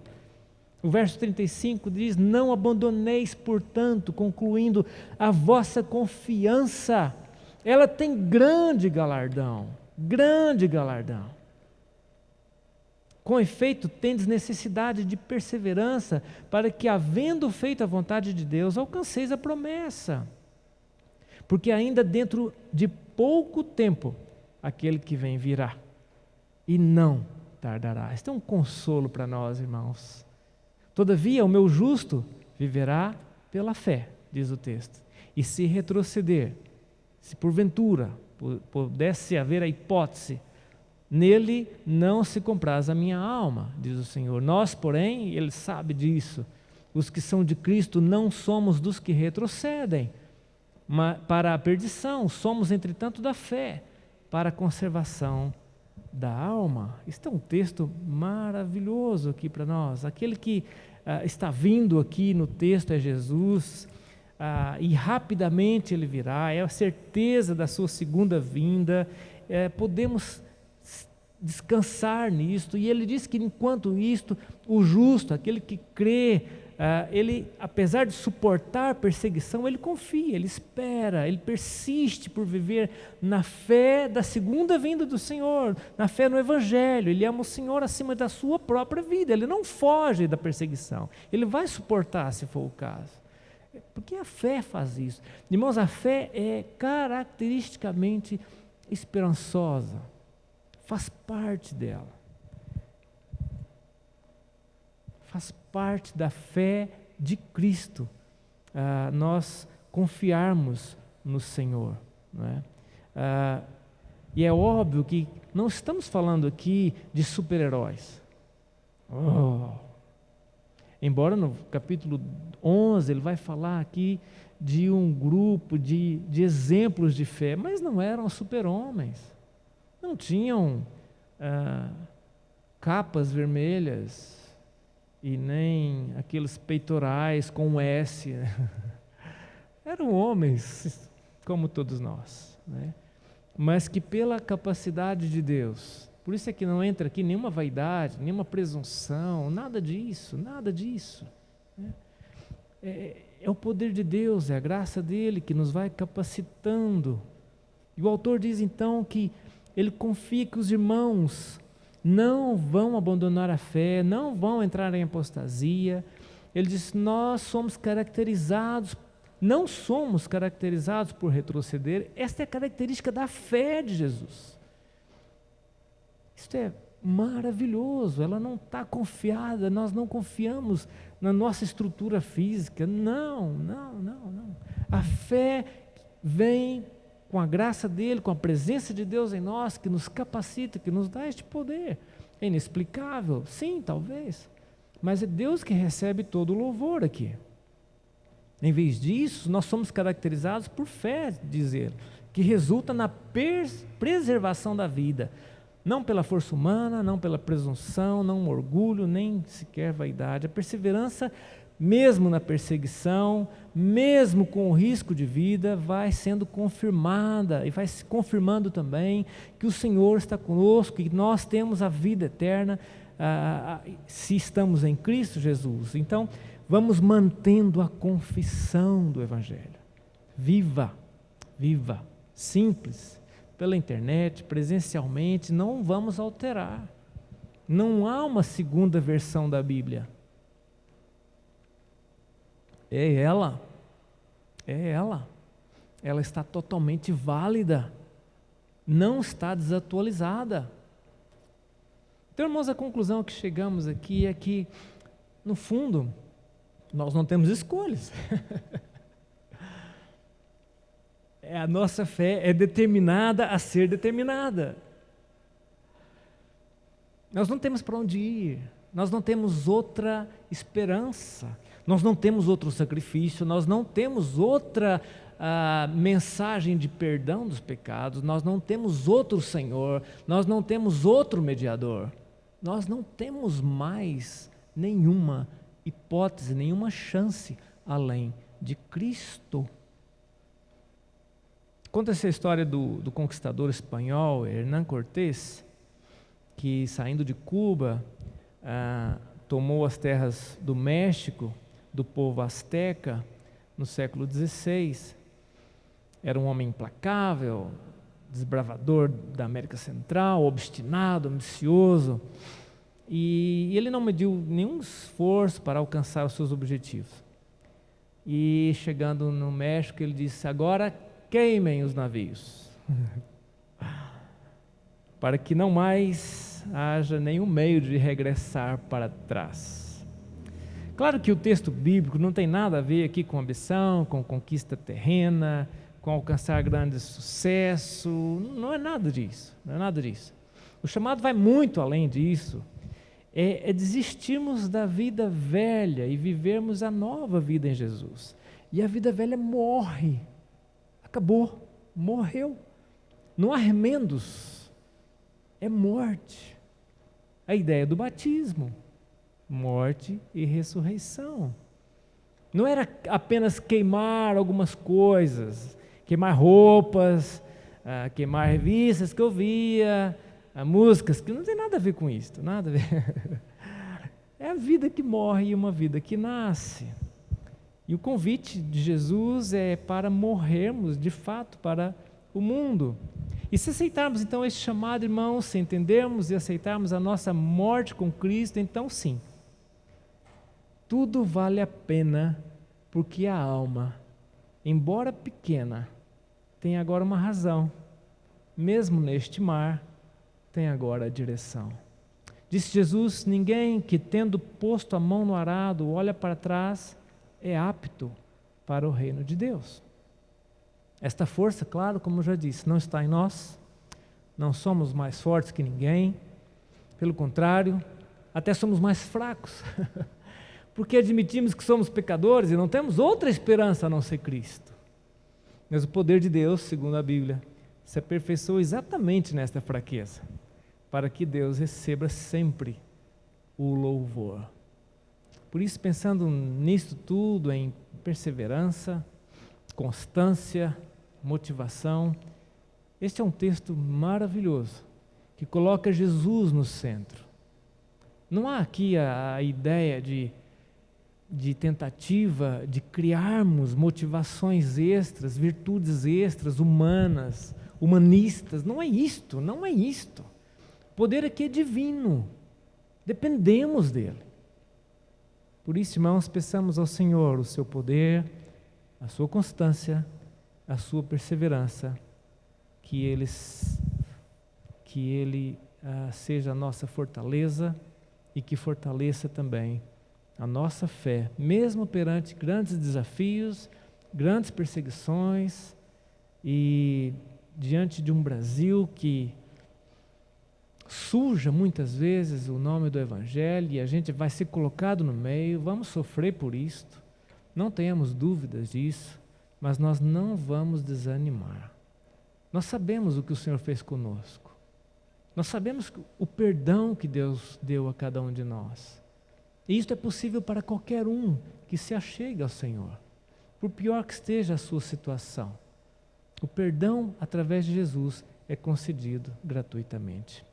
O verso 35 diz: não abandoneis, portanto, concluindo, a vossa confiança, ela tem grande galardão, grande galardão. Com efeito, tendes necessidade de perseverança, para que, havendo feito a vontade de Deus, alcanceis a promessa. Porque ainda dentro de pouco tempo, aquele que vem virá, e não tardará. Este é um consolo para nós, irmãos. Todavia, o meu justo viverá pela fé, diz o texto. E se retroceder, se porventura pudesse haver a hipótese, nele não se compraz a minha alma, diz o Senhor. Nós, porém, ele sabe disso, os que são de Cristo não somos dos que retrocedem para a perdição, somos, entretanto, da fé, para a conservação da alma. Este é um texto maravilhoso aqui para nós. Aquele que está vindo aqui no texto é Jesus, e rapidamente ele virá, é a certeza da sua segunda vinda. Podemos descansar nisto, e ele diz que enquanto isto, o justo, aquele que crê, ele, apesar de suportar perseguição, ele confia, ele espera, ele persiste por viver na fé da segunda vinda do Senhor, na fé no Evangelho. Ele ama o Senhor acima da sua própria vida, ele não foge da perseguição, ele vai suportar se for o caso, porque a fé faz isso. Irmãos, a fé é caracteristicamente esperançosa, faz parte dela, faz parte da fé de Cristo. nós confiarmos no Senhor, não é? E é óbvio que não estamos falando aqui de super-heróis. Embora no capítulo 11 ele vai falar aqui de um grupo de exemplos de fé, mas não eram super-homens, não tinham capas vermelhas e nem aqueles peitorais com um S. Eram homens como todos nós, né? Mas que pela capacidade de Deus, por isso é que não entra aqui nenhuma vaidade, nenhuma presunção, nada disso, né? É o poder de Deus, é a graça dele que nos vai capacitando. E o autor diz então que ele confia que os irmãos não vão abandonar a fé, não vão entrar em apostasia. Ele diz: nós somos caracterizados, não somos caracterizados por retroceder. Esta é a característica da fé de Jesus. Isto é maravilhoso, ela não está confiada, nós não confiamos na nossa estrutura física, não. A fé vem com a graça dele, com a presença de Deus em nós, que nos capacita, que nos dá este poder. É inexplicável? Sim, talvez, mas é Deus que recebe todo o louvor aqui. Em vez disso, nós somos caracterizados por fé, diz ele, que resulta na preservação da vida, não pela força humana, não pela presunção, não orgulho, nem sequer vaidade. A perseverança, mesmo na perseguição, mesmo com o risco de vida, vai sendo confirmada e vai se confirmando também que o Senhor está conosco, que nós temos a vida eterna se estamos em Cristo Jesus. Então, vamos mantendo a confissão do Evangelho. Viva, simples, pela internet, presencialmente, não vamos alterar. Não há uma segunda versão da Bíblia. É ela. Ela está totalmente válida. Não está desatualizada. Então, irmãos, a conclusão que chegamos aqui é que, no fundo, nós não temos escolhas. A nossa fé é determinada a ser determinada. Nós não temos para onde ir, nós não temos outra esperança, nós não temos outro sacrifício, nós não temos outra mensagem de perdão dos pecados, nós não temos outro Senhor, nós não temos outro mediador, nós não temos mais nenhuma hipótese, nenhuma chance além de Cristo. Conta-se a história do conquistador espanhol Hernán Cortés, que saindo de Cuba, tomou as terras do México, do povo azteca, no século XVI. Era um homem implacável, desbravador da América Central, obstinado, ambicioso, e ele não mediu nenhum esforço para alcançar os seus objetivos. E chegando no México, ele disse: agora queimem os navios, para que não mais haja nenhum meio de regressar para trás. Claro que o texto bíblico não tem nada a ver aqui com ambição, com conquista terrena, com alcançar grande sucesso, não é nada disso, O chamado vai muito além disso, é desistirmos da vida velha e vivermos a nova vida em Jesus. E a vida velha morre, acabou, morreu, não há remendos, é morte. A ideia do batismo, morte e ressurreição. Não era apenas queimar algumas coisas, queimar roupas, queimar revistas que eu via, músicas, que não tem nada a ver com isso, nada a ver. É a vida que morre e uma vida que nasce. E o convite de Jesus é para morrermos, de fato, para o mundo. E se aceitarmos, então, esse chamado, irmãos, se entendermos e aceitarmos a nossa morte com Cristo, então sim, tudo vale a pena, porque a alma, embora pequena, tem agora uma razão. Mesmo neste mar, tem agora a direção. Disse Jesus: ninguém que, tendo posto a mão no arado, olha para trás, é apto para o reino de Deus. Esta força, claro, como eu já disse, não está em nós, não somos mais fortes que ninguém, pelo contrário, até somos mais fracos, porque admitimos que somos pecadores e não temos outra esperança a não ser Cristo. Mas o poder de Deus, segundo a Bíblia, se aperfeiçoa exatamente nesta fraqueza, para que Deus receba sempre o louvor. Por isso, pensando nisso tudo, em perseverança, constância, motivação, este é um texto maravilhoso, que coloca Jesus no centro. Não há aqui a ideia de tentativa de criarmos motivações extras, virtudes extras, humanas, humanistas. Não é isto, não é isto. O poder aqui é divino, dependemos dele. Por isso, irmãos, peçamos ao Senhor o seu poder, a sua constância, a sua perseverança, que Ele seja a nossa fortaleza e que fortaleça também a nossa fé, mesmo perante grandes desafios, grandes perseguições e diante de um Brasil que suja muitas vezes o nome do Evangelho e a gente vai ser colocado no meio, vamos sofrer por isto, não tenhamos dúvidas disso, mas nós não vamos desanimar. Nós sabemos o que o Senhor fez conosco, nós sabemos o perdão que Deus deu a cada um de nós, e isto é possível para qualquer um que se achegue ao Senhor, por pior que esteja a sua situação. O perdão através de Jesus é concedido gratuitamente.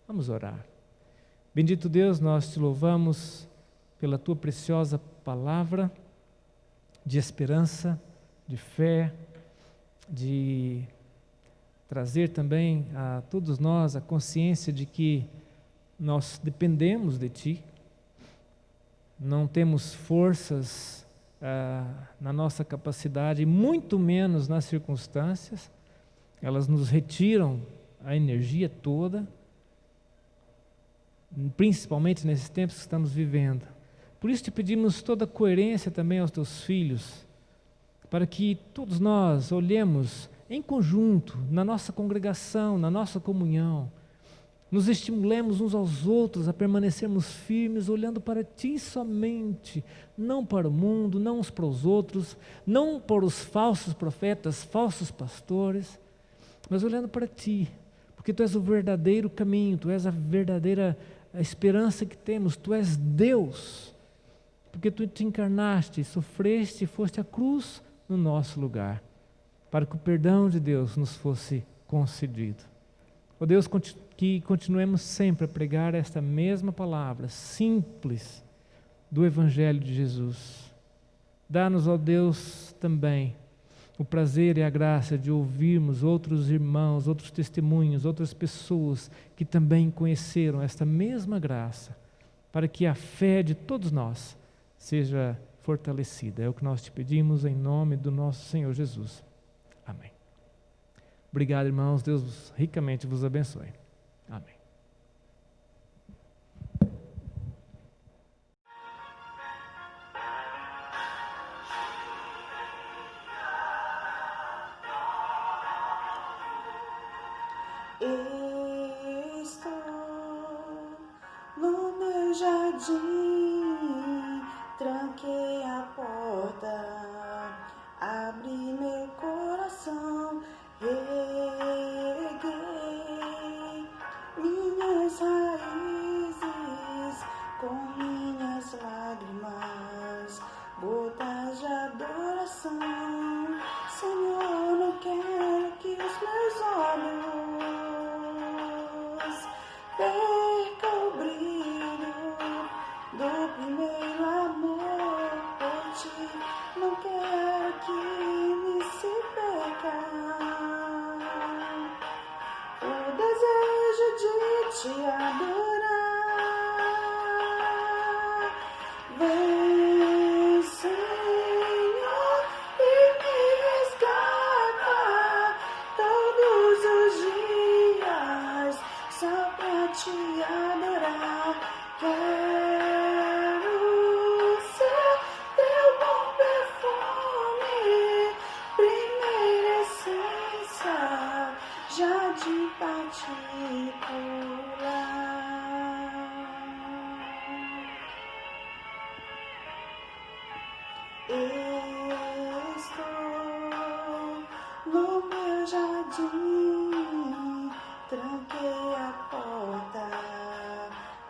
Vamos orar. Bendito Deus, nós te louvamos pela tua preciosa palavra de esperança, de fé, de trazer também a todos nós a consciência de que nós dependemos de ti, não temos forças na nossa capacidade, muito menos nas circunstâncias, elas nos retiram a energia toda, principalmente nesses tempos que estamos vivendo. Por isso te pedimos toda a coerência também aos teus filhos, para que todos nós olhemos em conjunto, na nossa congregação, na nossa comunhão, nos estimulemos uns aos outros a permanecermos firmes, olhando para ti somente, não para o mundo, não uns para os outros, não para os falsos profetas, falsos pastores, mas olhando para ti, porque tu és o verdadeiro caminho, tu és a verdadeira esperança que temos, tu és Deus, porque tu te encarnaste, sofreste e foste à cruz no nosso lugar, para que o perdão de Deus nos fosse concedido. Ó Deus, que continuemos sempre a pregar esta mesma palavra simples do Evangelho de Jesus. Dá-nos, ó Deus, também o prazer e a graça de ouvirmos outros irmãos, outros testemunhos, outras pessoas que também conheceram esta mesma graça, para que a fé de todos nós seja fortalecida. É o que nós te pedimos em nome do nosso Senhor Jesus. Amém. Obrigado, irmãos. Deus ricamente vos abençoe. Amém. Estou no meu jardim, tranquei a porta, abri meu coração, reguei minhas raízes com minhas lágrimas, gotas de adoração. Senhor, não quero que os meus olhos percam o brilho do primeiro amor por ti. Não quero que me se perca o desejo de te adorar. Vem, Senhor, e me resgata todos os dias só pra te adorar. Quero ser teu bom perfume Estou no meu jardim, tranquei a porta,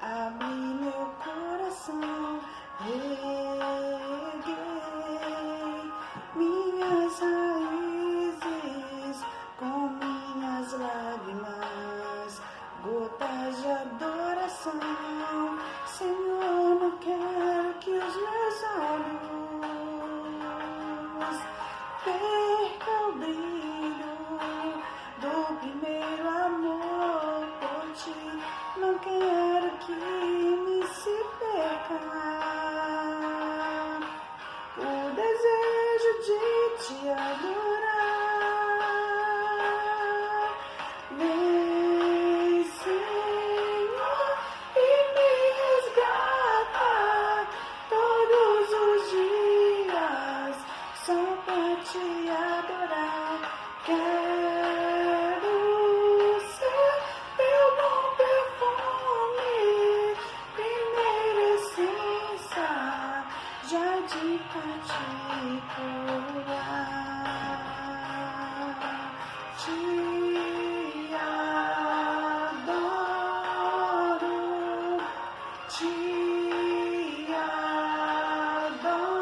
abri meu coração, reguei minhas raízes com minhas lágrimas, gotas de adoração. Senhor, não quero que os meus olhos perca o brilho do primeiro amor por ti. Não quero que me se perca o desejo de te adorar. Vem, Senhor, e me resgata todos os dias só pra te adorar. Quero ser teu bom perfume, primeira essência, jardim particular. Te adoro, te adoro.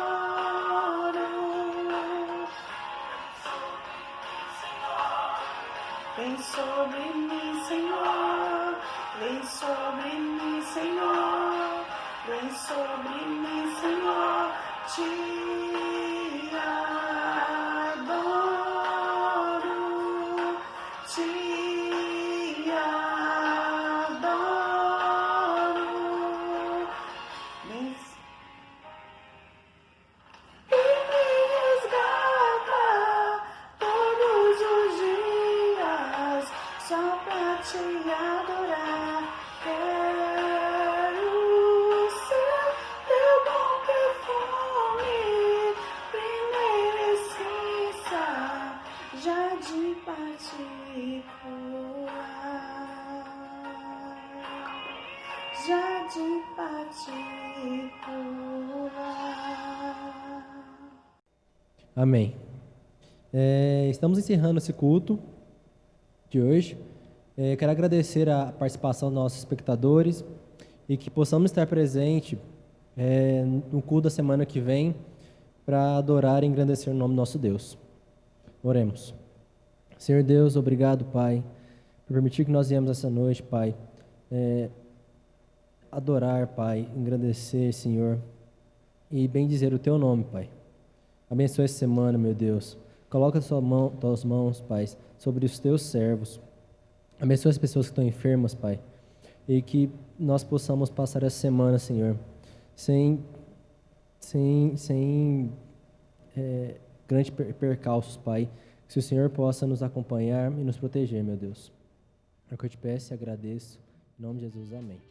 Vem sobre mim, Senhor, vem sobre mim, Senhor, vem sobre mim, Senhor, te adoro, te adoro. Vem e me resgata todos os dias só pra te adorar. Quero ser teu bom perfume, primeira essência, jardim particular, jardim particular. Amém. Estamos encerrando esse culto de hoje. Quero agradecer a participação dos nossos espectadores e que possamos estar presentes no culto da semana que vem para adorar e engrandecer o nome do nosso Deus. Oremos. Senhor Deus, obrigado, Pai, por permitir que nós viemos essa noite, Pai, adorar, Pai, engrandecer, Senhor, e bendizer o Teu nome, Pai. Abençoa essa semana, meu Deus. Coloca tuas mãos, Pai, sobre os Teus servos. Abençoa as pessoas que estão enfermas, Pai, e que nós possamos passar essa semana, Senhor, sem grandes percalços, Pai. Que o Senhor possa nos acompanhar e nos proteger, meu Deus. É o que eu te peço e agradeço. Em nome de Jesus, amém.